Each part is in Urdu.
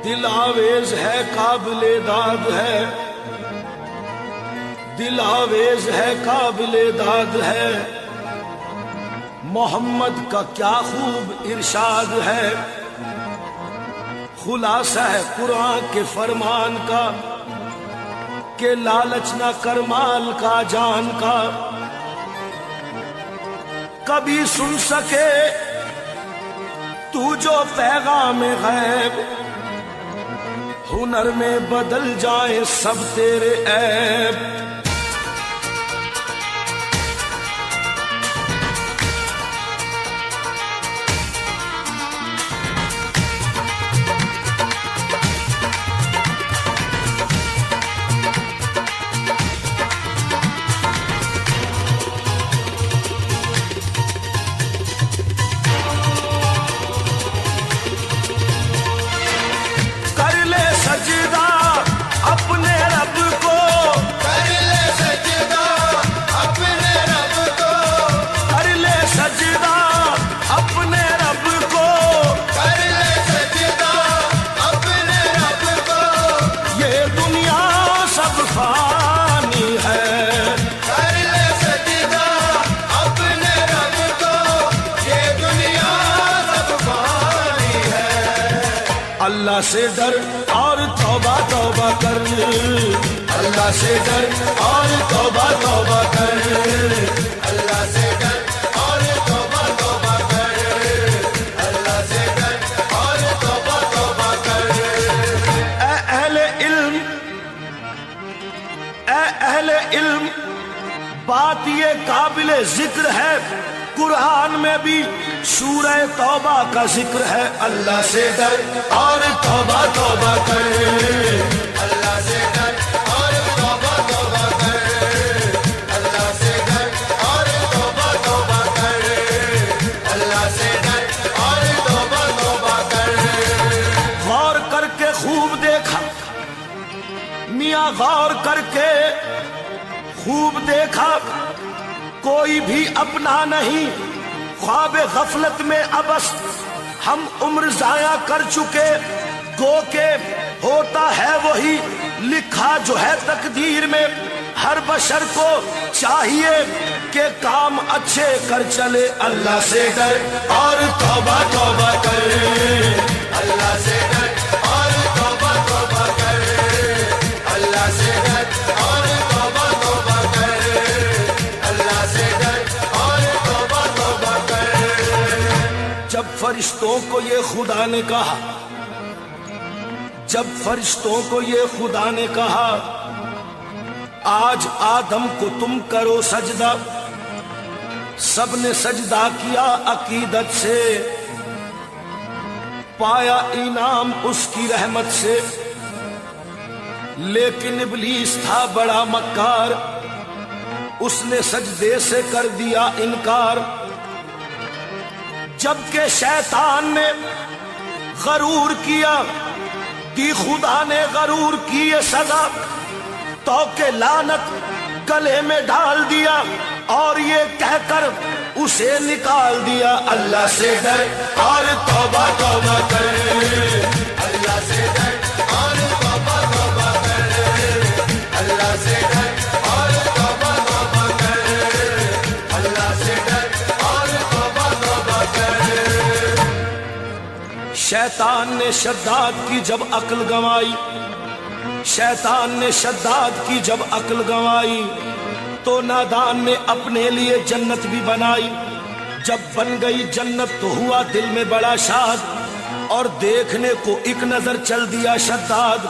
دل آویز ہے قابل داد ہے، دل آویز ہے قابل داد ہے، محمد کا کیا خوب ارشاد ہے، خلاصہ ہے قرآن کے فرمان کا کہ لالچ نہ کر مال کا جان کا، کبھی سن سکے تو جو پیغام غیب، ہنر میں بدل جائیں سب تیرے عیب۔ اللہ سے ڈر اور توبہ توبہ کر، اللہ سے ڈر اور توبہ توبہ کر، اللہ سے ڈر اور توبہ توبہ کر، اللہ سے ڈر اور توبہ توبہ کر۔ اے اہل علم، اے اہل علم، بات یہ قابل ذکر ہے، قرآن میں بھی سورہ توبہ کا ذکر ہے، اللہ سے ڈر اور توبہ توبہ کر، اللہ سے ڈر اور توبہ توبہ کر، اللہ سے ڈر اور توبہ توبہ کر، اللہ سے ڈر اور توبہ توبہ کر۔ غور کر کے خوب دیکھا میاں، غور کر کے خوب دیکھا، کوئی بھی اپنا نہیں، خواب غفلت میں ابس ہم عمر ضائع کر چکے، گو کہ ہوتا ہے وہی لکھا جو ہے تقدیر میں، ہر بشر کو چاہیے کہ کام اچھے کر چلے، اللہ سے ڈر اور توبہ توبہ کر، اللہ سے ڈر اور توبہ توبہ کر، اللہ سے ڈر اور توبہ توبہ کر، اللہ سے ڈر اور توبہ توبہ کر۔ جب فرشتوں کو یہ خدا نے کہا، جب فرشتوں کو یہ خدا نے کہا آج آدم کو تم کرو سجدہ، سب نے سجدہ کیا عقیدت سے، پایا انعام اس کی رحمت سے، لیکن ابلیس تھا بڑا مکار، اس نے سجدے سے کر دیا انکار، جبکہ شیطان نے غرور کیا، دی خدا نے غرور کی یہ سزا، تو کہ لعنت گلے میں ڈال دیا اور یہ کہہ کر اسے نکال دیا، اللہ سے ڈر اور توبہ توبہ کر، اللہ سے ڈر اور توبہ توبہ کر، اللہ سے ڈر اور توبہ توبہ کر، اللہ سے ڈر اور توبہ توبہ کر۔ شیطان نے شداد کی جب عقل گنوائی، شیطان نے شداد کی جب عقل گنوائی، تو نادان نے اپنے لیے جنت بھی بنائی، جب بن گئی جنت تو ہوا دل میں بڑا شاد، اور دیکھنے کو ایک نظر چل دیا شداد،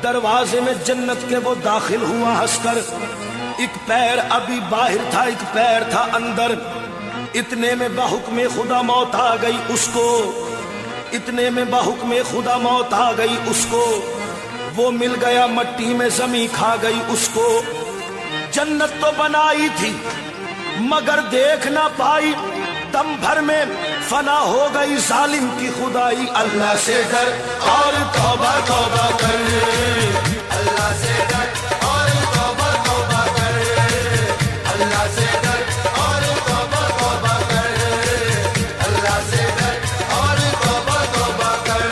دروازے میں جنت کے وہ داخل ہوا ہنس کر، ایک پیر ابھی باہر تھا ایک پیر تھا اندر، اتنے میں بحکم خدا موت آ گئی اس کو، اتنے میں بحکم خدا موت آ گئی اس کو، وہ مل گیا مٹی میں زمین کھا گئی اس کو، جنت تو بنائی تھی مگر دیکھ نہ پائی، دم بھر میں فنا ہو گئی ظالم کی خدائی، اللہ سے ڈر اور توبہ توبہ کر، اللہ سے ڈر اور توبہ توبہ کر، اللہ سے ڈر اور توبہ توبہ کر، اللہ سے ڈر اور توبہ توبہ کر۔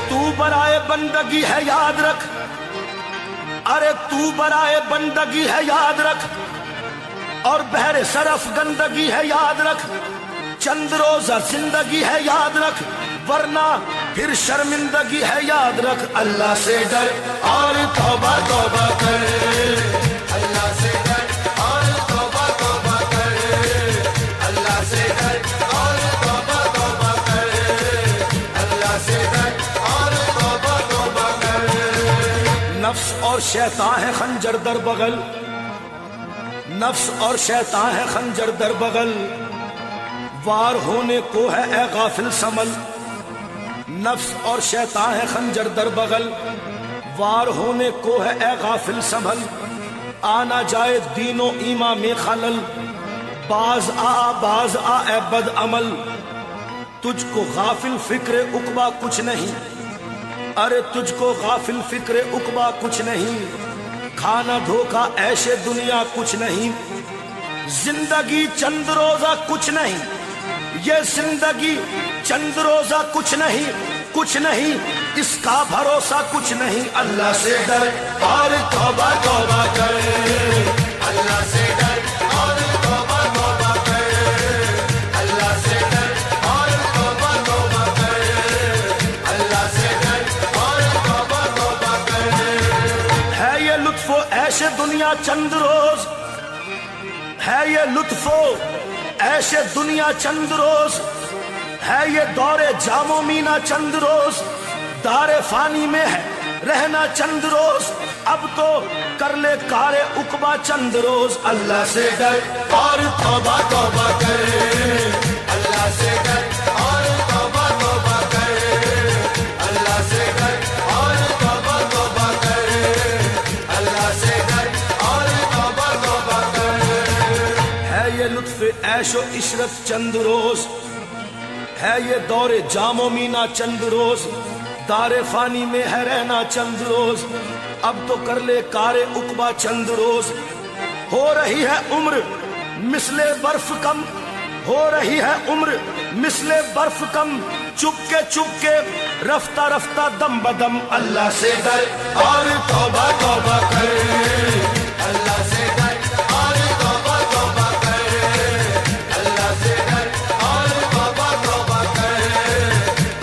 تو بڑا ارے تو برائے بندگی ہے یاد رکھ، اور بہر صرف گندگی ہے یاد رکھ، چند روزہ زندگی ہے یاد رکھ، ورنہ پھر شرمندگی ہے یاد رکھ۔ اللہ سے ڈر اور توبہ توبہ کر، اللہ سے ڈر اور توبہ توبہ کر، اللہ سے ڈر اور توبہ توبہ کر، اللہ سے ڈر اور توبہ توبہ کر۔ نفس اور شیطان ہے خنجر در بغل، نفس اور شیطان ہے خنجر در بغل، وار ہونے کو ہے اے غافل سنبھل۔ نفس اور شیطان ہے خنجر در بغل، وار ہونے کو ہے اے غافل سنبھل، آنا جائے دین و ایمان میں خلل، باز آ اے بد عمل، تجھ کو غافل فکر عقبہ کچھ نہیں، ارے تجھ کو غافل فکر عقبہ کچھ نہیں، کھانا دھوکا عیش دنیا کچھ نہیں، زندگی چند روزہ کچھ نہیں، یہ زندگی چند روزہ کچھ نہیں، کچھ نہیں اس کا بھروسہ کچھ نہیں۔ اللہ سے ڈر اور توبہ توبہ کر، اللہ سے ڈر اور توبہ توبہ کر، اللہ سے ڈر اور توبہ توبہ کر، اللہ سے ڈر اور توبہ توبہ کر۔ ہے یہ لطف و عیش دنیا چند روز، ہے یہ لطف و عیش دنیا چند روز، ہے یہ دور جام و مینا چند روز، دار فانی میں ہے رہنا چند روز، اب تو کر لے کار عقبہ چند روز۔ اللہ سے ڈر اور توبہ توبہ کر، اللہ سے ڈر اور توبہ توبہ کر، اللہ سے ڈر اور توبہ توبہ کر، اللہ سے ڈر اور توبہ توبہ کر۔ ہے یہ لطف عیش و عشرت چند روز، ہے یہ دور جام و مینا چند روز، دار فانی میں ہے رہنا چند روز، اب تو کر لے کار عقبہ چند روز۔ ہو رہی ہے عمر مثل برف کم، ہو رہی ہے عمر مثل برف کم، چپ کے رفتہ رفتہ دم بدم۔ اللہ سے ڈر اور توبہ توبہ کر، اللہ سے ڈر اور توبہ توبہ کر، اللہ سے ڈر اور توبہ توبہ کر،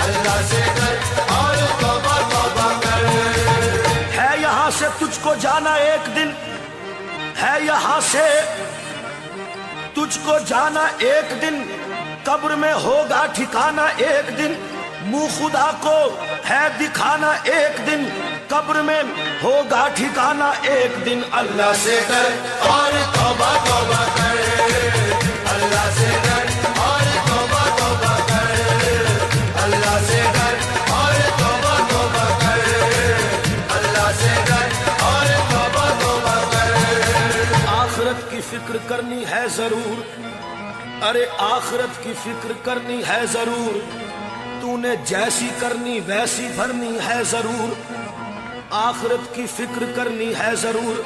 اللہ سے ڈر اور توبہ توبہ کر۔ ہے یہاں سے تجھ کو جانا ایک دن، ہے یہاں سے تجھ کو جانا ایک دن، قبر میں ہوگا ٹھکانا ایک دن، منہ خدا کو ہے دکھانا ایک دن، قبر میں ہوگا ٹھکانا ایک دن۔ اللہ سے ڈر اور توبہ توبہ کر، اللہ سے ڈر اور توبہ توبہ کر، اللہ سے ڈر اور توبہ توبہ کر، اللہ سے ڈر اور توبہ توبہ کر۔ آخرت کی فکر کرنی ہے ضرور، ارے آخرت کی فکر کرنی ہے ضرور، تو نے جیسی کرنی ویسی بھرنی ہے ضرور، آخرت کی فکر کرنی ہے ضرور،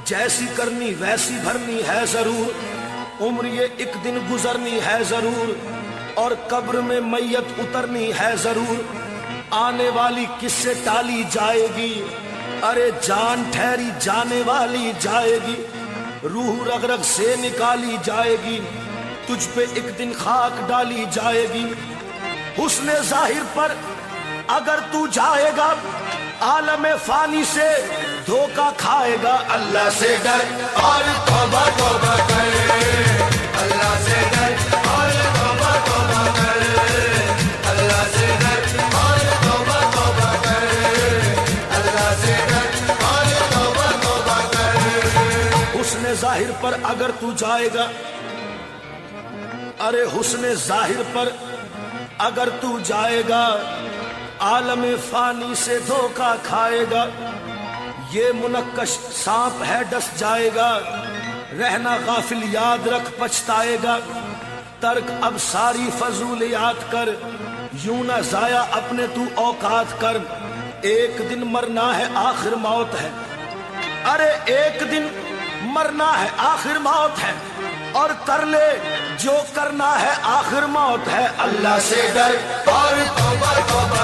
جیسی کرنی ویسی بھرنی ہے ضرور، عمر یہ ایک دن گزرنی ہے ضرور، اور قبر میں میت اترنی ہے ضرور، آنے والی کس سے ٹالی جائے گی، ارے جان ٹھہری جانے والی جائے گی، روح رگ رگ سے نکالی جائے گی، تجھ پہ ایک دن خاک ڈالی جائے گی۔ حسن ظاہر پر اگر تو جائے گا، عالم فانی سے دھوکا کھائے گا۔ اللہ سے ڈر اور توبہ توبہ کر، اللہ سے ڈر اور توبہ توبہ کر، اللہ سے ڈر اور توبہ توبہ کر، اللہ سے ڈر اور توبہ توبہ کر۔ حسن ظاہر پر اگر تو جائے گا، ارے حسن ظاہر پر اگر تو جائے گا، عالم فانی سے دھوکا کھائے گا، یہ منقش سانپ ہے ڈس جائے گا، رہنا غافل یاد رکھ پچھتائے گا، ترک اب ساری فضولیات کر، یوں نہ ضائع اپنے تو اوقات کر، ایک دن مرنا ہے آخر موت ہے، ارے ایک دن مرنا ہے آخر موت ہے، اور کر لے جو کرنا ہے آخر موت ہے۔ اللہ سے ڈر اور توبہ توبہ